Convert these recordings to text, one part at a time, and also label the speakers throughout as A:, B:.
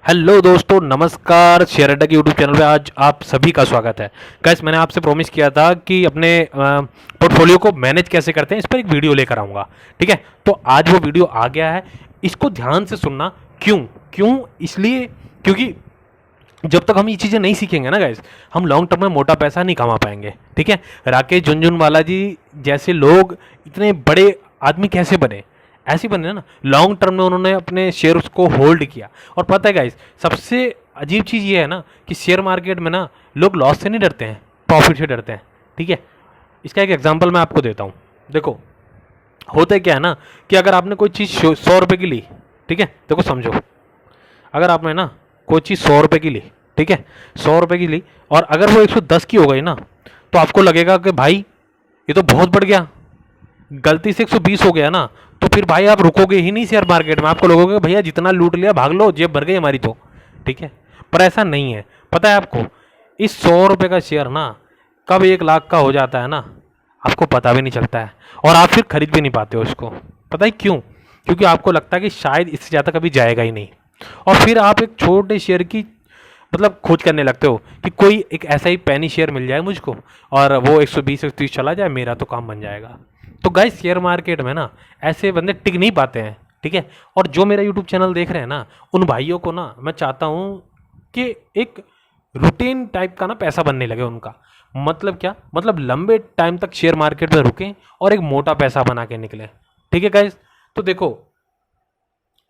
A: Hello दोस्तों, नमस्कार। Share अड्डा के यूट्यूब चैनल पे आज आप सभी का स्वागत है। गाइस, मैंने आपसे प्रॉमिस किया था कि अपने पोर्टफोलियो को मैनेज कैसे करते हैं इस पर एक वीडियो लेकर आऊँगा। ठीक है, तो आज वो वीडियो आ गया है। इसको ध्यान से सुनना। क्यों क्यों इसलिए क्योंकि जब तक हम ये चीज़ें नहीं सीखेंगे ना गाइस, हम लॉन्ग टर्म में मोटा पैसा नहीं कमा पाएंगे। ठीक है, राकेश झुनझुनवाला जी जैसे लोग इतने बड़े आदमी कैसे बने? ऐसे ही बने ना, लॉन्ग टर्म में उन्होंने अपने शेयर्स को होल्ड किया। और पता है गाइस, सबसे अजीब चीज़ ये है ना कि शेयर मार्केट में ना लोग लॉस से नहीं डरते हैं, प्रॉफिट से डरते हैं। ठीक है, इसका एक एग्जांपल मैं आपको देता हूँ। देखो, होता क्या है ना कि अगर आपने कोई चीज़ 100 रुपये की ली, ठीक है, देखो समझो, अगर आपने ना कोई चीज़ 100 रुपये की ली, ठीक है, 100 रुपये की ली, और अगर वो 110 की हो गई ना, तो आपको लगेगा कि भाई ये तो बहुत बढ़ गया। गलती से 120 हो गया ना, तो फिर भाई आप रुकोगे ही नहीं शेयर मार्केट में। आपको लगोगे भैया जितना लूट लिया भाग लो, जेब भर गई हमारी तो। ठीक है, पर ऐसा नहीं है। पता है आपको, इस 100 रुपये का शेयर ना कब 1 लाख का हो जाता है ना, आपको पता भी नहीं चलता है, और आप फिर खरीद भी नहीं पाते हो उसको। पता है क्यों? क्योंकि आपको लगता है कि शायद इससे ज़्यादा कभी जाएगा ही नहीं, और फिर आप एक छोटे शेयर की खोज करने लगते हो कि कोई एक ऐसा ही पैनी शेयर मिल जाए मुझको, और वो 120 130 चला जाए, मेरा तो काम बन जाएगा। तो गाइस, शेयर मार्केट में ना ऐसे बंदे टिक नहीं पाते हैं। ठीक है, और जो मेरा यूट्यूब चैनल देख रहे हैं ना, उन भाइयों को ना मैं चाहता हूँ कि एक रूटीन टाइप का ना पैसा बनने लगे उनका। मतलब क्या? मतलब लंबे टाइम तक शेयर मार्केट में रुकें और एक मोटा पैसा बना के निकले। ठीक है गाइस, तो देखो,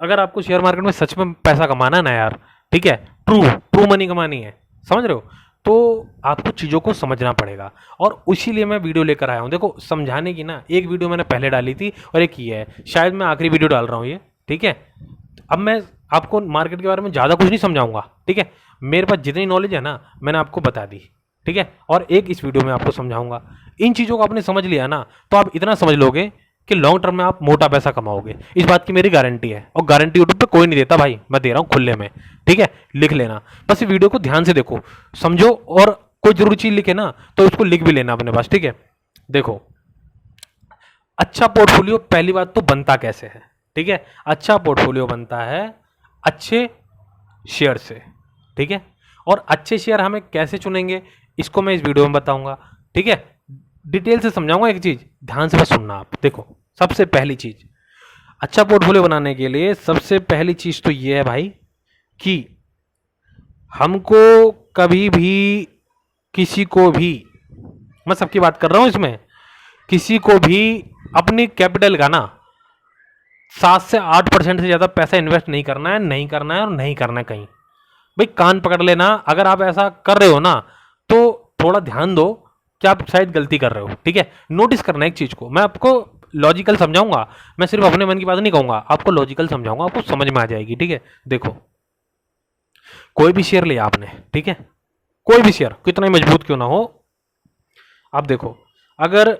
A: अगर आपको शेयर मार्केट में सच में पैसा कमाना है ना यार, ठीक है, ट्रू ट्रू मनी कमानी है, समझ रहे हो, तो आपको चीज़ों को समझना पड़ेगा। और इसीलिए मैं वीडियो लेकर आया हूँ। देखो, समझाने की ना एक वीडियो मैंने पहले डाली थी और एक ये है, शायद मैं आखिरी वीडियो डाल रहा हूँ ये। ठीक है, अब मैं आपको मार्केट के बारे में ज़्यादा कुछ नहीं समझाऊंगा। ठीक है, मेरे पास जितनी नॉलेज है ना मैंने आपको बता दी। ठीक है, और एक इस वीडियो में आपको समझाऊंगा। इन चीज़ों को आपने समझ लिया ना, तो आप इतना समझ लोगे कि लॉन्ग टर्म में आप मोटा पैसा कमाओगे। इस बात की मेरी गारंटी है, और गारंटी यूट्यूब पे कोई नहीं देता भाई, मैं दे रहा हूँ खुले में। ठीक है, लिख लेना, बस इस वीडियो को ध्यान से देखो, समझो, और कोई जरूरी चीज लिखे ना तो उसको लिख भी लेना अपने पास। ठीक है, देखो, अच्छा पोर्टफोलियो पहली बात तो बनता कैसे है? ठीक है, अच्छा पोर्टफोलियो बनता है अच्छे शेयर से। ठीक है, और अच्छे शेयर हमें कैसे चुनेंगे इसको मैं इस वीडियो में बताऊंगा। ठीक है, डिटेल से समझाऊंगा। एक चीज ध्यान से बस सुनना आप। देखो, सबसे पहली चीज, अच्छा पोर्टफोलियो बनाने के लिए सबसे पहली चीज तो ये है भाई कि हमको कभी भी किसी को भी, मैं सबकी बात कर रहा हूं इसमें, किसी को भी अपनी कैपिटल का ना 7 से 8% से ज़्यादा पैसा इन्वेस्ट नहीं करना है, नहीं करना है, और नहीं करना है कहीं। भाई कान पकड़ लेना, अगर आप ऐसा कर रहे हो ना तो थोड़ा ध्यान दो कि आप शायद गलती कर रहे हो। ठीक है, नोटिस करना एक चीज़ को, मैं आपको लॉजिकल समझाऊंगा, मैं सिर्फ अपने मन की बात नहीं कहूंगा, आपको लॉजिकल समझाऊंगा, आपको समझ में आ जाएगी। ठीक है, देखो, कोई भी शेयर लिया आपने, ठीक है, कोई भी शेयर कितना ही मजबूत क्यों ना हो, आप देखो, अगर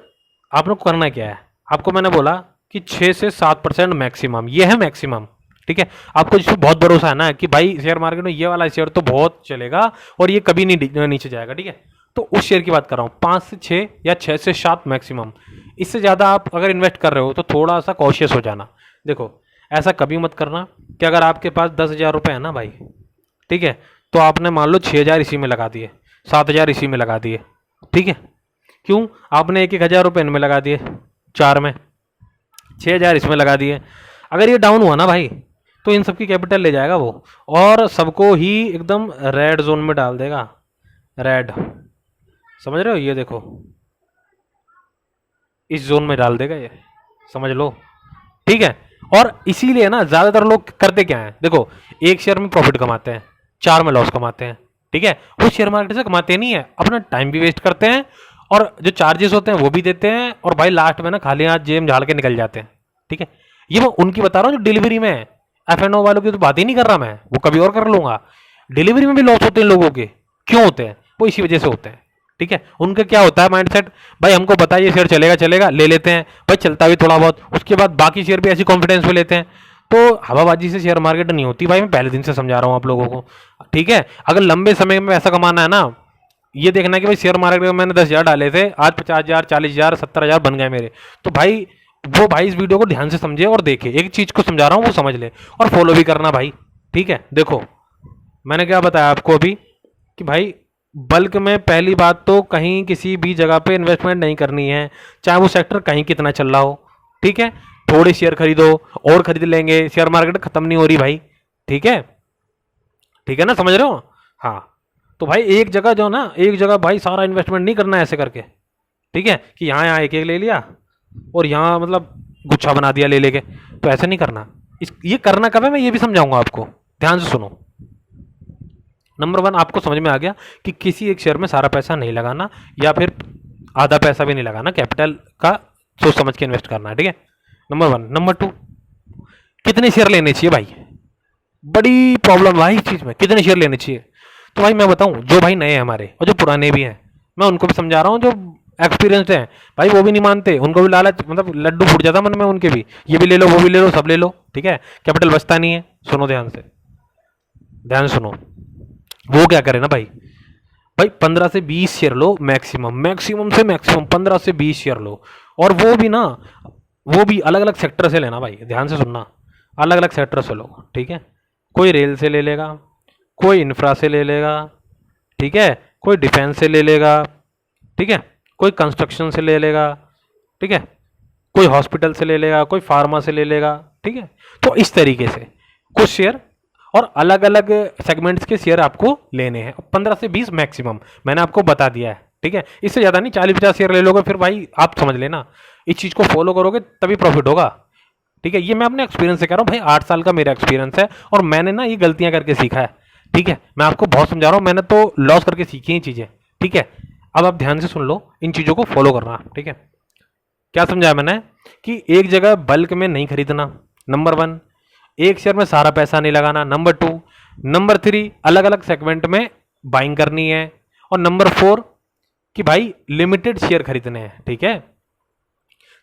A: आपने करना क्या है, आपको मैंने बोला कि 6 से 7% मैक्सिमम, ये है मैक्सिमम। ठीक है, आपको जिसमें बहुत भरोसा है ना कि भाई शेयर मार्केट में ये वाला शेयर तो बहुत चलेगा और ये कभी नहीं नीचे जाएगा। ठीक है, तो उस शेयर की बात कर रहा हूँ, 5 से 6 या 6 से 7 मैक्सिमम। इससे ज़्यादा आप अगर इन्वेस्ट कर रहे हो तो थोड़ा सा कॉशियस हो जाना। देखो, ऐसा कभी मत करना कि अगर आपके पास 10,000 रुपये है ना भाई, ठीक है, तो आपने मान लो 6,000 इसी में लगा दिए, 7,000 इसी में लगा दिए। ठीक है, क्यों? आपने 1,000 रुपये इनमें लगा दिए, 4 में, 6,000 इसमें लगा दिए। अगर ये डाउन हुआ ना भाई, तो इन सबकी कैपिटल ले जाएगा वो, और सबको ही एकदम रेड जोन में डाल देगा। रेड, समझ रहे हो? ये देखो, इस जोन में डाल देगा ये, समझ लो। ठीक है, और इसीलिए ना ज्यादातर लोग करते क्या है, देखो, एक शेयर में प्रॉफिट कमाते हैं, 4 में लॉस कमाते हैं। ठीक है, वो शेयर मार्केट से कमाते नहीं है, अपना टाइम भी वेस्ट करते हैं, और जो चार्जेस होते हैं वो भी देते हैं, और भाई लास्ट में ना खाली हाथ जेब झाड़ के निकल जाते हैं। ठीक है, ये मैं उनकी बता रहा हूँ जो डिलीवरी में है। F&O वालों की तो बात ही नहीं कर रहा मैं, वो कभी और कर लूंगा। डिलीवरी में भी लॉस होते हैं लोगों के, क्यों होते हैं? वो इसी वजह से होते हैं। ठीक है, उनका क्या होता है माइंडसेट, भाई हमको पता है ये शेयर चलेगा चलेगा, ले लेते हैं, भाई चलता भी थोड़ा बहुत, उसके बाद बाकी शेयर भी ऐसी कॉन्फिडेंस में लेते हैं। तो हवाबाजी से शेयर मार्केट नहीं होती भाई, मैं पहले दिन से समझा रहा हूँ आप लोगों को। ठीक है, अगर लंबे समय में पैसा कमाना है ना, ये देखना है कि भाई शेयर मार्केट में मैंने 10,000 डाले थे, आज 50,000, 40,000, 70,000 बन गए मेरे, तो भाई वो भाई इस वीडियो को ध्यान से समझे और देखे, एक चीज को समझा रहा हूँ वो समझ ले और फॉलो भी करना भाई। ठीक है, देखो, मैंने क्या बताया आपको अभी कि भाई बल्क में पहली बात तो कहीं किसी भी जगह पे इन्वेस्टमेंट नहीं करनी है, चाहे वो सेक्टर कहीं कितना चल रहा हो। ठीक है, थोड़े शेयर खरीदो और खरीद लेंगे, शेयर मार्केट खत्म नहीं हो रही भाई। ठीक है, ठीक है ना, समझ रहे हो? हाँ, तो भाई एक जगह जो ना, एक जगह भाई सारा इन्वेस्टमेंट नहीं करना है ऐसे करके। ठीक है, कि यहाँ यहाँ एक एक ले लिया और यहाँ मतलब गुच्छा बना दिया ले लेके, तो ऐसे नहीं करना। इस ये करना कब है मैं ये भी समझाऊंगा आपको, ध्यान से सुनो। नंबर वन, आपको समझ में आ गया कि किसी एक शेयर में सारा पैसा नहीं लगाना, या फिर आधा पैसा भी नहीं लगाना, कैपिटल का सोच समझ के इन्वेस्ट करना है। ठीक है, नंबर वन। नंबर टू, कितने शेयर लेने चाहिए भाई? बड़ी प्रॉब्लम भाई इस चीज में, कितने शेयर लेने चाहिए। तो भाई मैं बताऊं, जो भाई नए हैं हमारे और जो पुराने भी हैं, मैं उनको भी समझा रहा हूँ, जो एक्सपीरियंस्ड हैं भाई वो भी नहीं मानते, उनको भी लालच, मतलब लड्डू फूट जाता मन में उनके भी, ये भी ले लो वो भी ले लो सब ले लो। ठीक है, कैपिटल बचता नहीं है। सुनो ध्यान से, ध्यान से सुनो। वो क्या करे ना भाई, भाई 15 से 20 शेयर लो मैक्सिमम, मैक्सिमम से मैक्सिमम 15 से 20 शेयर लो। और वो भी ना, वो भी अलग अलग सेक्टर से लेना भाई, ध्यान से सुनना, अलग अलग सेक्टर से लो। ठीक है, कोई रेल से ले लेगा, कोई इंफ्रा से ले लेगा, ठीक है, कोई डिफेंस से ले लेगा, ठीक है, कोई कंस्ट्रक्शन से ले लेगा, ठीक है, कोई हॉस्पिटल से ले लेगा, कोई फार्मा से ले लेगा। ठीक है, तो इस तरीके से कुछ शेयर और अलग अलग सेगमेंट्स के शेयर आपको लेने हैं, 15 से 20 मैक्सिमम मैंने आपको बता दिया है। ठीक है, इससे ज़्यादा नहीं, 40-50 शेयर ले लोगे फिर भाई आप समझ लेना, इस चीज़ को फॉलो करोगे तभी प्रॉफिट होगा। ठीक है, ये मैं अपने एक्सपीरियंस से कह रहा हूँ भाई, 8 साल का मेरा एक्सपीरियंस है और मैंने ना ये गलतियां करके सीखा है। ठीक है, मैं आपको बहुत समझा रहा हूँ, मैंने तो लॉस करके सीखी हैं चीज़ें। ठीक है, अब आप ध्यान से सुन लो, इन चीज़ों को फॉलो करना। ठीक है, क्या समझाया मैंने कि एक जगह बल्क में नहीं खरीदना, नंबर वन। एक शेयर में सारा पैसा नहीं लगाना, नंबर टू। नंबर थ्री, अलग अलग सेगमेंट में बाइंग करनी है। और नंबर फोर कि भाई लिमिटेड शेयर खरीदने हैं। ठीक है,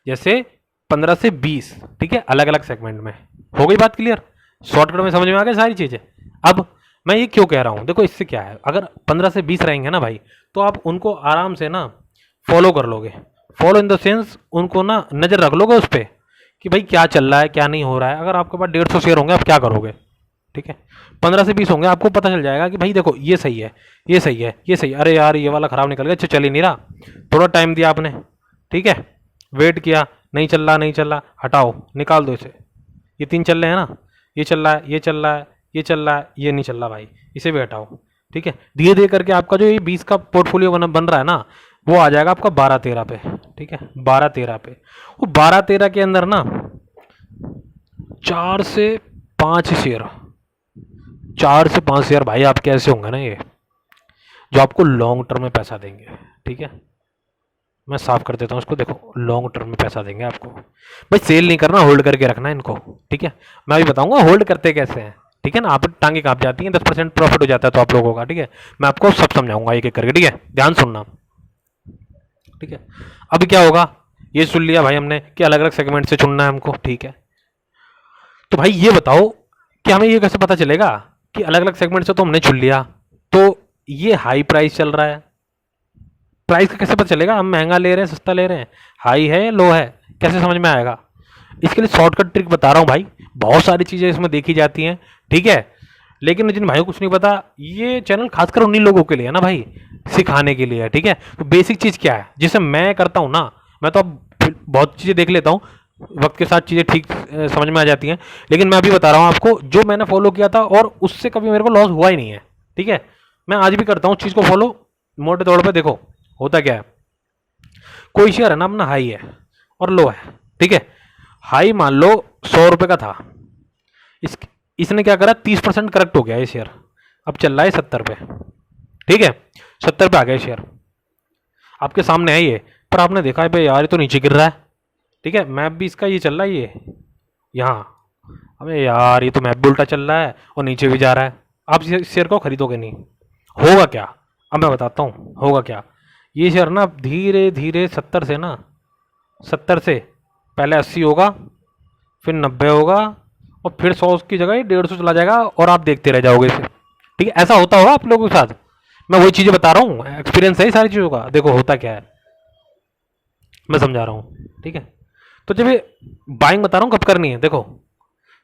A: जैसे 15 से 20, ठीक है, अलग अलग सेगमेंट में। हो गई बात क्लियर? शॉर्टकट में समझ में आ गई सारी चीज़ें। अब मैं ये क्यों कह रहा हूँ, देखो इससे क्या है, अगर 15 से 20 रहेंगे ना भाई, तो आप उनको आराम से ना फॉलो कर लोगे। फॉलो इन द सेंस, उनको ना नज़र रख लोगे उस पर कि भाई क्या चल रहा है क्या नहीं हो रहा है। अगर आपके पास 150 शेयर होंगे आप क्या करोगे? ठीक है, 15 से 20 होंगे, आपको पता चल जाएगा कि भाई देखो ये सही है, ये सही है, ये सही है, अरे यार ये वाला खराब निकल गया, अच्छा चल ही नहीं रहा, थोड़ा टाइम दिया आपने, ठीक है, वेट किया, नहीं चल रहा, नहीं चल रहा, हटाओ, निकाल दो इसे। ये 3 चल रहे हैं ना, ये चल रहा है, ये चल रहा है, ये चल रहा है, ये नहीं चल रहा भाई, इसे भी हटाओ। ठीक है, धीरे धीरे करके आपका जो ये 20 का पोर्टफोलियो बन रहा है ना, वो आ जाएगा आपका 12-13 पे। ठीक है, 12-13 पे। वो 12-13 के अंदर ना 4 से 5 शेयर, 4 से 5 शेयर भाई आपके ऐसे होंगे ना ये, जो आपको लॉन्ग टर्म में पैसा देंगे। ठीक है, मैं साफ कर देता हूँ इसको, देखो लॉन्ग टर्म में पैसा देंगे आपको। भाई सेल नहीं करना, होल्ड करके रखना है इनको। ठीक है, मैं अभी बताऊंगा होल्ड करते कैसे हैं। ठीक है ना, आप टांगे कांप जाती हैं, 10% प्रॉफिट हो जाता है तो आप लोगों का। ठीक है, मैं आपको सब समझाऊंगा एक एक करके। ठीक है, ध्यान सुनना। ठीक है, अभी क्या होगा, ये सुन लिया भाई हमने कि अलग अलग सेगमेंट से चुनना है हमको। ठीक है, तो भाई ये बताओ कि हमें ये कैसे पता चलेगा कि अलग अलग सेगमेंट से तो हमने चुन लिया, तो ये हाई प्राइस चल रहा है, प्राइस का कैसे पता चलेगा, हम महंगा ले रहे हैं सस्ता ले रहे हैं, हाई है या लो है, कैसे समझ में आएगा? इसके लिए शॉर्टकट ट्रिक बता रहा हूँ भाई, बहुत सारी चीज़ें इसमें देखी जाती हैं। ठीक है, लेकिन जिन भाइयों को कुछ नहीं पता, ये चैनल खासकर उन्हीं लोगों के लिए है ना भाई, सिखाने के लिए है। ठीक है, तो बेसिक चीज़ क्या है जिसे मैं करता हूँ ना, मैं तो अब बहुत चीज़ें देख लेता हूँ, वक्त के साथ चीज़ें ठीक समझ में आ जाती हैं, लेकिन मैं अभी बता रहा हूँ आपको जो मैंने फॉलो किया था और उससे कभी मेरे को लॉस हुआ ही नहीं है। ठीक है, मैं आज भी करता हूँ चीज़ को फॉलो, मोटे तौर पर। देखो होता क्या है, कोई शेयर है ना अपना हाई है और लो है। ठीक है, हाई मान लो 100 रुपये का था, इस इसने क्या करा, 30% करेक्ट हो गया ये शेयर, अब चल रहा है 70 पे। ठीक है, 70 पे आ गया शेयर, आपके सामने है ये, पर आपने देखा है भाई यार ये तो नीचे गिर रहा है। ठीक है, मैप भी इसका ये चल रहा है ये यहाँ, अबे यार ये तो मैप भी उल्टा चल रहा है और नीचे भी जा रहा है, आप इस शेयर को खरीदोगे नहीं। होगा क्या, अब मैं बताता हूँ होगा क्या। ये शेयर ना धीरे धीरे 70 से पहले 80 होगा, फिर 90 होगा, और फिर 100 की जगह 150 चला जाएगा और आप देखते रह जाओगे इसे। ठीक है, ऐसा होता होगा आप लोगों के साथ, मैं वही चीज़ें बता रहा हूँ, एक्सपीरियंस है सारी चीज़ों का। देखो होता क्या है, मैं समझा रहा हूँ। ठीक है, तो जब ये बाइंग बता रहा हूँ कब करनी है, देखो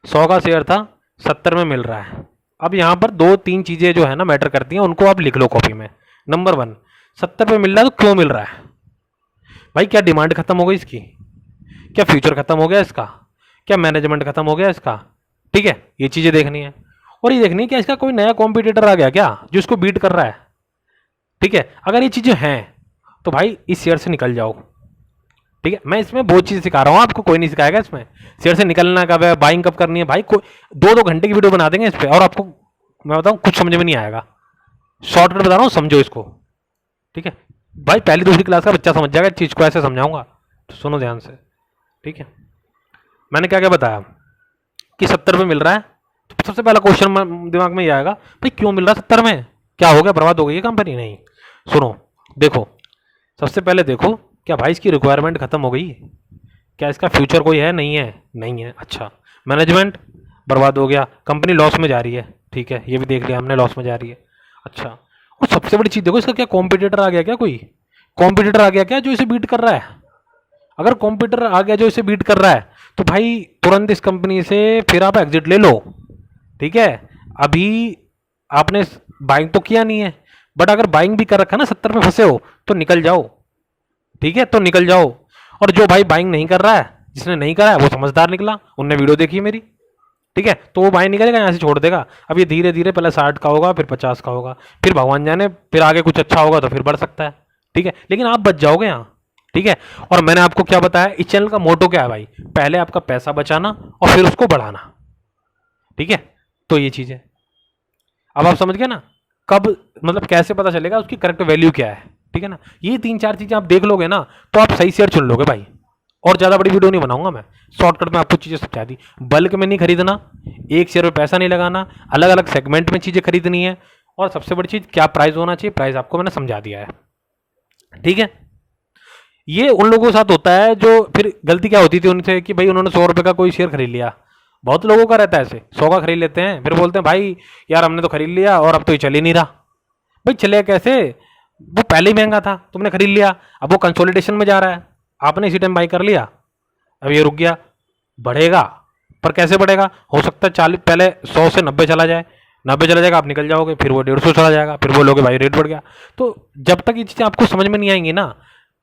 A: 100 का शेयर था, 70 में मिल रहा है, अब यहाँ पर 2-3 चीज़ें जो है ना मैटर करती हैं, उनको आप लिख लो कॉपी में। नंबर 1, 70 पे मिल रहा है तो क्यों मिल रहा है भाई? क्या डिमांड खत्म हो गई इसकी? क्या फ्यूचर खत्म हो गया इसका? क्या मैनेजमेंट खत्म हो गया इसका? ठीक है, ये चीज़ें देखनी है। और ये देखनी है कि इसका कोई नया कॉम्पिटिटर आ गया क्या जो इसको बीट कर रहा है? ठीक है, अगर ये चीज़ें हैं तो भाई इस शेयर से निकल जाओ। ठीक है, मैं इसमें बहुत चीज़ सिखा रहा हूँ आपको, कोई नहीं सिखाएगा इसमें। शेयर से निकलना कब है, बाइंग कब करनी है, भाई कोई 2-2 घंटे की वीडियो बना देंगे इस पर, और आपको मैं बताऊँ कुछ समझ में नहीं आएगा। शॉर्टकट बता रहा हूँ, समझो इसको। ठीक है भाई, पहली दूसरी क्लास का बच्चा समझ जाएगा इस चीज़ को, ऐसे समझाऊंगा तो सुनो ध्यान से। ठीक है, मैंने क्या क्या बताया कि 70 में मिल रहा है, तो सबसे पहला क्वेश्चन दिमाग में ये आएगा, भाई क्यों मिल रहा है 70 में? क्या हो गया, बर्बाद हो गई है कंपनी? नहीं, सुनो देखो, सबसे पहले देखो क्या भाई इसकी रिक्वायरमेंट खत्म हो गई? क्या इसका फ्यूचर कोई है? नहीं है, नहीं है। अच्छा, मैनेजमेंट बर्बाद हो गया, कंपनी लॉस में जा रही है। ठीक है, ये भी देख लिया हमने, लॉस में जा रही है। अच्छा, और सबसे बड़ी चीज़ देखो, इसका क्या कॉम्पिटिटर आ गया क्या? कोई कॉम्पिटिटर आ गया क्या जो इसे बीट कर रहा है? अगर कॉम्पिटिटर आ गया जो इसे बीट कर रहा है तो भाई तुरंत इस कंपनी से फिर आप एग्जिट ले लो। ठीक है, अभी आपने बाइंग तो किया नहीं है, बट अगर बाइंग भी कर रखा है ना, 70 में फंसे हो तो निकल जाओ। ठीक है, तो निकल जाओ। और जो भाई बाइंग नहीं कर रहा है, जिसने नहीं करा है वो समझदार निकला, उनने वीडियो देखी है मेरी। ठीक है, तो वो बाइंग निकलेगा, यहाँ से छोड़ देगा। अब ये धीरे धीरे पहले 60 का होगा, फिर 50 का होगा, फिर भगवान जाने फिर आगे कुछ अच्छा होगा तो फिर बढ़ सकता है। ठीक है, लेकिन आप बच जाओगे यहाँ। ठीक है, और मैंने आपको क्या बताया, इस चैनल का मोटो क्या है भाई? पहले आपका पैसा बचाना और फिर उसको बढ़ाना। ठीक है, तो ये चीज़ है। अब आप समझ गए ना, कब मतलब कैसे पता चलेगा उसकी करेक्ट वैल्यू क्या है? ठीक है ना, ये 3-4 चीज़ें आप देख लोगे ना तो आप सही शेयर चुन लोगे भाई। और ज़्यादा बड़ी वीडियो नहीं बनाऊंगा मैं, शॉर्टकट में आपको चीज़ें समझा दी। बल्क में नहीं खरीदना, एक शेयर में पैसा नहीं लगाना, अलग अलग सेगमेंट में चीज़ें खरीदनी है, और सबसे बड़ी चीज़ क्या प्राइस होना चाहिए, प्राइस आपको मैंने समझा दिया है। ठीक है, ये उन लोगों के साथ होता है जो फिर गलती क्या होती थी उनसे कि भाई उन्होंने 100 रुपये का कोई शेयर खरीद लिया। बहुत लोगों का रहता है ऐसे, 100 का खरीद लेते हैं, फिर बोलते हैं भाई यार हमने तो खरीद लिया और अब तो ये चल ही नहीं रहा। भाई चलेगा कैसे? वो पहले ही महंगा था, तुमने खरीद लिया, अब वो कंसोलिडेशन में जा रहा है, आपने इसी टाइम बाई कर लिया, अब ये रुक गया। बढ़ेगा, पर कैसे बढ़ेगा? हो सकता है 40 पहले 100 से 90 चला जाए, 90 चला जाएगा, आप निकल जाओगे, फिर वो 150 चला जाएगा, फिर बोलोगे भाई रेट बढ़ गया। तो जब तक ये चीज़ें आपको समझ में नहीं आएंगी ना,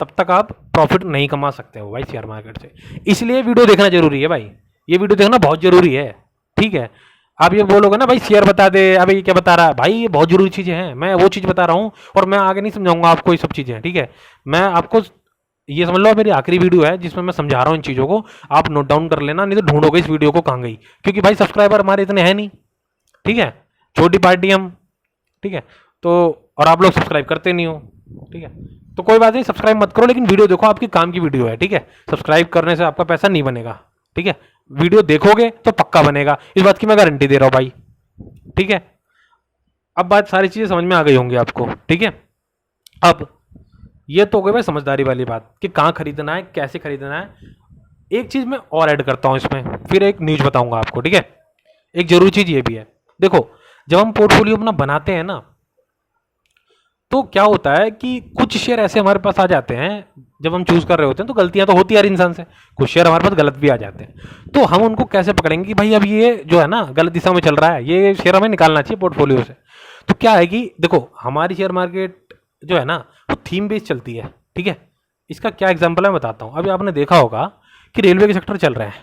A: तब तक आप प्रॉफिट नहीं कमा सकते हो भाई शेयर मार्केट से। इसलिए वीडियो देखना जरूरी है भाई, ये वीडियो देखना बहुत जरूरी है। ठीक है, आप ये बोलोगे ना भाई शेयर बता दे, अभी ये क्या बता रहा है भाई, ये बहुत जरूरी चीज़ें हैं, मैं वो चीज़ बता रहा हूँ, और मैं आगे नहीं समझाऊंगा आपको ये सब चीज़ें। ठीक है, मैं आपको ये समझ लो मेरी आखिरी वीडियो है जिसमें मैं समझा रहा हूँ इन चीज़ों को, आप नोट डाउन कर लेना, नहीं तो ढूंढोगे इस वीडियो को कहाँ गई, क्योंकि भाई सब्सक्राइबर हमारे इतने हैं नहीं। ठीक है, छोटी पार्टी हम। ठीक है, तो और आप लोग सब्सक्राइब करते नहीं हो। ठीक है, तो कोई बात नहीं, सब्सक्राइब मत करो, लेकिन वीडियो देखो, आपकी काम की वीडियो है। ठीक है, सब्सक्राइब करने से आपका पैसा नहीं बनेगा। ठीक है, वीडियो देखोगे तो पक्का बनेगा, इस बात की मैं गारंटी दे रहा हूँ भाई। ठीक है, अब बात सारी चीज़ें समझ में आ गई होंगी आपको। ठीक है, अब ये तो हो गई भाई समझदारी वाली बात कि कहाँ खरीदना है, कैसे खरीदना है। एक चीज़ मैं और ऐड करता हूँ इसमें, फिर एक न्यूज बताऊंगा आपको। ठीक है, एक जरूरी चीज़ ये भी है, देखो जब हम पोर्टफोलियो अपना बनाते हैं ना, तो क्या होता है कि कुछ शेयर ऐसे हमारे पास आ जाते हैं जब हम चूज कर रहे होते हैं, तो गलतियां तो होती है हर इंसान से, कुछ शेयर हमारे पास गलत भी आ जाते हैं। तो हम उनको कैसे पकड़ेंगे कि भाई अब ये जो है ना गलत दिशा में चल रहा है, ये शेयर हमें निकालना चाहिए पोर्टफोलियो से। तो क्या है कि देखो हमारी शेयर मार्केट जो है ना वो थीम बेस्ड चलती है। ठीक है, इसका क्या एग्जाम्पल है मैं बताता हूँ। अभी आपने देखा होगा कि रेलवे के सेक्टर चल रहे हैं,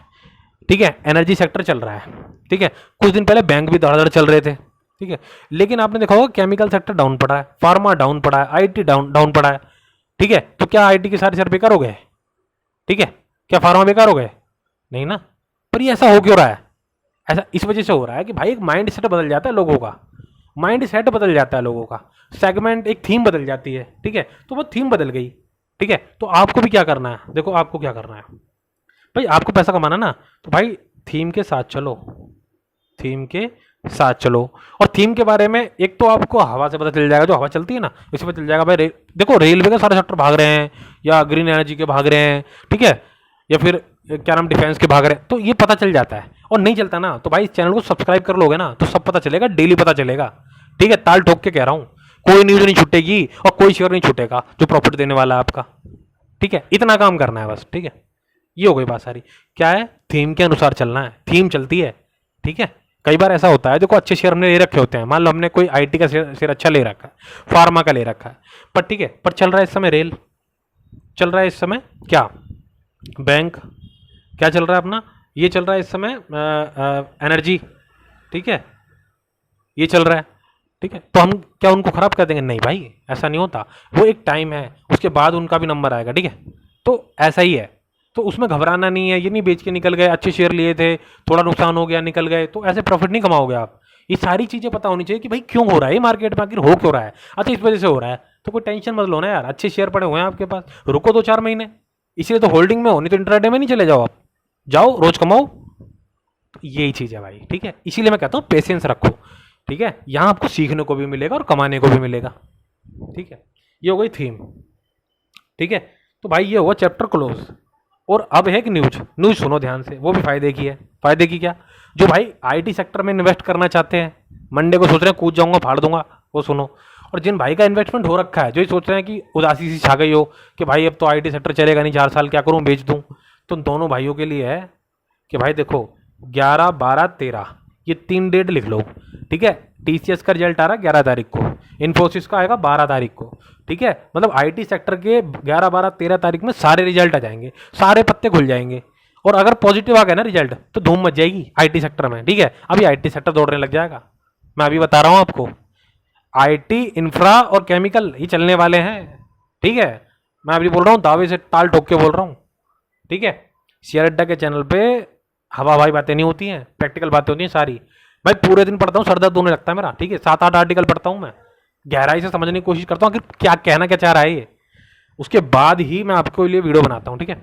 A: ठीक है, एनर्जी सेक्टर चल रहा है, ठीक है, कुछ दिन पहले बैंक भी धड़ाधड़ चल रहे थे। ठीक है, लेकिन आपने देखा होगा केमिकल सेक्टर डाउन पड़ा है, फार्मा डाउन पड़ा है, आईटी डाउन डाउन पड़ा है। ठीक है, तो क्या आईटी के सारे शेयर बेकार हो गए? ठीक है, क्या फार्मा बेकार हो गए? नहीं ना। पर ये ऐसा हो क्यों रहा है? ऐसा इस वजह से हो रहा है कि भाई एक माइंड सेट बदल जाता है लोगों का, माइंड सेट बदल जाता है लोगों का, सेगमेंट एक थीम बदल जाती है। ठीक है, तो वो थीम बदल गई। ठीक है, तो आपको भी क्या करना है, देखो आपको क्या करना है भाई, आपको पैसा कमाना ना, तो भाई थीम के साथ चलो, थीम के साथ चलो। और थीम के बारे में एक तो आपको हवा से पता चल जाएगा, जो हवा चलती है ना इसी पता चल जाएगा भाई। देखो रेलवे के सारे सेक्टर भाग रहे हैं, या ग्रीन एनर्जी के भाग रहे हैं, ठीक है, या फिर क्या नाम डिफेंस के भाग रहे हैं, तो ये पता चल जाता है। और नहीं चलता ना तो भाई इस चैनल को सब्सक्राइब कर लोगे ना तो सब पता चलेगा, डेली पता चलेगा। ठीक है, ताल ठोक के कह रहा हूँ, कोई न्यूज नहीं छूटेगी और कोई शेयर नहीं छूटेगा जो प्रॉफिट देने वाला है आपका। ठीक है, इतना काम करना है बस। ठीक है, ये हो गई बात सारी, क्या है, थीम के अनुसार चलना है, थीम चलती है। ठीक है, कई बार ऐसा होता है, देखो अच्छे शेयर हमने ले रखे होते हैं, मान लो हमने कोई आईटी का शेयर अच्छा ले रखा है, फार्मा का ले रखा है, पर ठीक है, पर चल रहा है इस समय रेल, चल रहा है इस समय क्या, बैंक, क्या चल रहा है अपना, ये चल रहा है इस समय एनर्जी, ठीक है, ये चल रहा है, ठीक है, तो हम क्या उनको खराब कर देंगे? नहीं भाई, ऐसा नहीं होता, वो एक टाइम है, उसके बाद उनका भी नंबर आएगा, ठीक है, तो ऐसा ही है, तो उसमें घबराना नहीं है, ये नहीं बेच के निकल गए, अच्छे शेयर लिए थे, थोड़ा नुकसान हो गया निकल गए, तो ऐसे प्रॉफिट नहीं कमाओगे आप। ये सारी चीज़ें पता होनी चाहिए कि भाई क्यों हो रहा है ये मार्केट में, आखिर हो क्यों रहा है, अच्छा इस वजह से हो रहा है, तो कोई टेंशन मत लो ना यार, अच्छे शेयर पड़े हुए हैं आपके पास, रुको 2-4 महीने, इसलिए तो होल्डिंग में हो, नहीं तो इंट्राडे में नहीं चले जाओ आप, जाओ रोज कमाओ, तो यही चीज़ है भाई, ठीक है, इसीलिए मैं कहता हूँ पेशेंस रखो, ठीक है, यहाँ आपको सीखने को भी मिलेगा और कमाने को भी मिलेगा, ठीक है, ये हो गई थीम, ठीक है, तो भाई ये हुआ चैप्टर क्लोज। और अब है कि न्यूज, न्यूज सुनो ध्यान से, वो भी फायदे की है, फायदे की क्या, जो भाई आईटी सेक्टर में इन्वेस्ट करना चाहते हैं, मंडे को सोच रहे हैं कूद जाऊंगा फाड़ दूंगा, वो सुनो, और जिन भाई का इन्वेस्टमेंट हो रखा है, जो ये सोच रहे हैं कि उदासी सी छा गई हो कि भाई अब तो आईटी सेक्टर चलेगा नहीं 4 साल, क्या करूं बेच दूं, तो दोनों भाइयों के लिए है कि भाई देखो 11, 12, 13 ये 3 डेट लिख लो, ठीक है, टीसीएस का रिजल्ट आ रहा है 11 तारीख को, इन्फोसिस का आएगा 12 तारीख को, ठीक है, मतलब आईटी सेक्टर के 11, 12, 13 तारीख में सारे रिजल्ट आ जाएंगे, सारे पत्ते खुल जाएंगे, और अगर पॉजिटिव आ गया ना रिजल्ट तो धूम मच जाएगी आईटी सेक्टर में, ठीक है, अभी आईटी सेक्टर दौड़ने लग जाएगा, मैं अभी बता रहा हूँ आपको, आईटी, इंफ्रा और केमिकल ये चलने वाले हैं, ठीक है, मैं अभी बोल रहा हूँ, दावे से ताल ठोक के बोल रहा हूँ, ठीक है, शेयर अड्डा के चैनल पे हवा हवाई बातें नहीं होती हैं, प्रैक्टिकल बातें होती हैं सारी, भाई पूरे दिन पढ़ता हूँ, सर दर्द होने लगता है मेरा, ठीक है, 7-8 आर्टिकल पढ़ता हूँ मैं, गहराई से समझने की कोशिश करता हूँ कि क्या कहना क्या चाह रहा है ये, उसके बाद ही मैं आपके लिए वीडियो बनाता हूँ, ठीक है,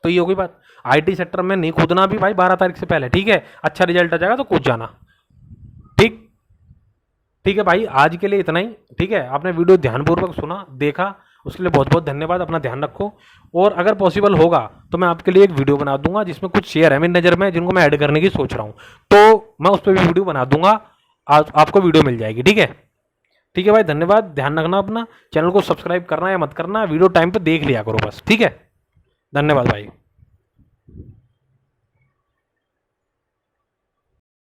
A: तो ये हो गई बात, आईटी सेक्टर में नहीं कूदना भी भाई 12 तारीख से पहले, ठीक है, अच्छा रिजल्ट आ जाएगा तो कूद जाना, ठीक, ठीक है भाई, आज के लिए इतना ही, ठीक है, आपने वीडियो ध्यानपूर्वक सुना, देखा, उसके लिए बहुत बहुत धन्यवाद, अपना ध्यान रखो, और अगर पॉसिबल होगा तो मैं आपके लिए एक वीडियो बना दूंगा जिसमें कुछ शेयर है मेरी नज़र में जिनको मैं ऐड करने की सोच रहा हूँ, तो मैं उस पर भी वीडियो बना दूंगा, आपको वीडियो मिल जाएगी, ठीक है, ठीक है भाई, धन्यवाद, ध्यान रखना अपना, चैनल को सब्सक्राइब करना या मत करना, वीडियो टाइम पे देख लिया करो बस, ठीक है, धन्यवाद भाई।